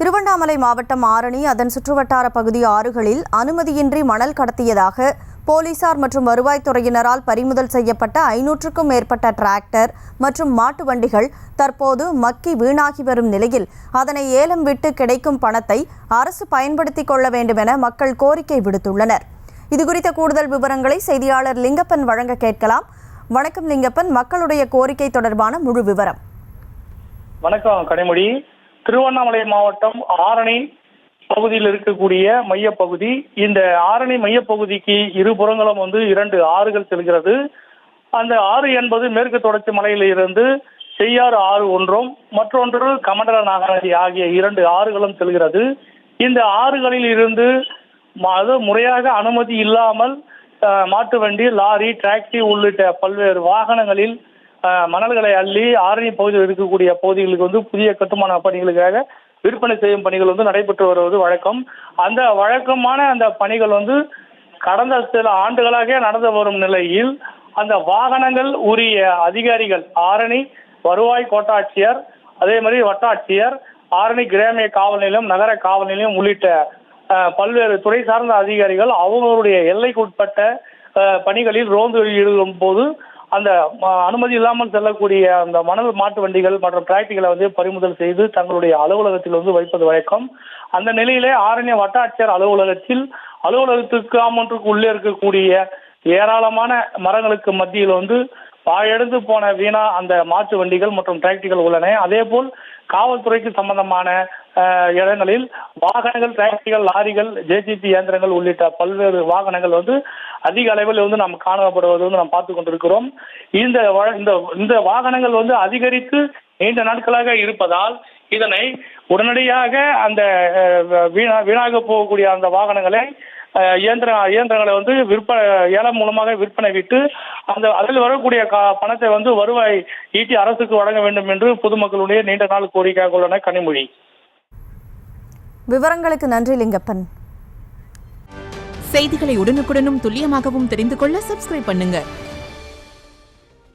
திருவண்ணாமலை மாவட்டம் ஆரணி அதன் சுற்றுவட்டார பகுதி ஆறுகளில் அனுமதியின்றி மணல் கடத்தியதாக போலீசார் மற்றும் வருவாய்த்துறையினரால் பறிமுதல் செய்யப்பட்ட 500க்கும் மேற்பட்ட டிராக்டர் மற்றும் மாட்டு வண்டிகள் தற்போது மக்கி வீணாகி வரும் நிலையில் அதனை ஏலம் விட்டு கிடைக்கும் பணத்தை அரசு பயன்படுத்திக் கொள்ள வேண்டும் என மக்கள் கோரிக்கை விடுத்துள்ளனர். இதுகுறித்த கூடுதல் விவரங்களை செய்தியாளர் லிங்கப்பன் வழங்க கேட்கலாம். வணக்கம் லிங்கப்பன், மக்களுடைய கோரிக்கை தொடர்பான முழு விவரம். வணக்கம் கனிமொழி. திருவண்ணாமலை மாவட்டம் ஆரணி பகுதியில் இருக்கக்கூடிய மையப்பகுதி. இந்த ஆரணி மையப்பகுதிக்கு இருபுறங்களும் 2 ஆறுகள் செல்கிறது. அந்த ஆறு என்பது மேற்கு தொடர்ச்சி மலையில் இருந்து செய்யாறு ஆறு ஒன்றும் மற்றொன்று கமண்டல நாகநதி ஆகிய 2 ஆறுகளும் செல்கிறது. இந்த ஆறுகளில் இருந்து முறையாக அனுமதி இல்லாமல் மாட்டு வண்டி, லாரி, டாக்ஸி உள்ளிட்ட பல்வேறு வாகனங்களில் மணல்களை அள்ளி ஆரணி பகுதியில் இருக்கக்கூடிய பகுதிகளுக்கு புதிய கட்டுமான பணிகளுக்காக விற்பனை செய்யும் பணிகள் நடைபெற்று வருவது வழக்கம். அந்த வழக்கமான அந்த பணிகள் கடந்த சில ஆண்டுகளாக நடந்து வரும் நிலையில் அந்த வாகனங்கள் உரிய அதிகாரிகள், ஆரணி வருவாய் கோட்டாட்சியர், அதே மாதிரி வட்டாட்சியர், ஆரணி கிராமிய காவல் நிலையம், நகர காவல் நிலையம் உள்ளிட்ட பல்வேறு துறை சார்ந்த அதிகாரிகள் அவங்களுடைய எல்லைக்குட்பட்ட பணிகளில் ரோந்து ஈடுபடும் போது அந்த அனுமதி இல்லாமல் செல்லக்கூடிய அந்த மணல் மாட்டு வண்டிகள் மற்றும் டிராக்டர்களை பறிமுதல் செய்து தங்களுடைய அலுவலகத்தில் வைப்பது வழக்கம். அந்த நிலையிலே ஆரணி வட்டாட்சியர் அலுவலகத்துக்கு காம்பவுண்டுக்கு உள்ளே இருக்கக்கூடிய ஏராளமான மரங்களுக்கு மத்தியில் பாழடைந்து போன வீணா அந்த மாட்டு வண்டிகள் மற்றும் டிராக்டர்கள் உள்ளன. அதே போல் காவல்துறைக்கு சம்பந்தமான இடங்களில் வாகனங்கள், டிராக்டர்கள், லாரிகள், ஜேசிபி இயந்திரங்கள் உள்ளிட்ட பல்வேறு வாகனங்கள் அதிக அளவில் நாம் காணப்படுவது நாம் பார்த்து கொண்டிருக்கிறோம். இந்த வாகனங்கள் அதிகரித்து நீண்ட நாட்களாக இருப்பதால் இதனை உடனடியாக அந்த வீணாக போகக்கூடிய அந்த வாகனங்களை இயந்திரங்களை ஏலம் மூலமாக விற்பனை விட்டு அதில் வரக்கூடிய பணத்தை வருவாய் ஈட்டி அரசுக்கு வழங்க வேண்டும் என்று பொதுமக்களுடைய நீண்ட நாள் கோரிக்கையாக உள்ளன. கனிமொழி, விவரங்களுக்கு நன்றி லிங்கப்பன். செய்திகளை உடனுக்குடனும் துல்லியமாகவும் தெரிந்து கொள்ள சப்ஸ்கிரைப் பண்ணுங்க.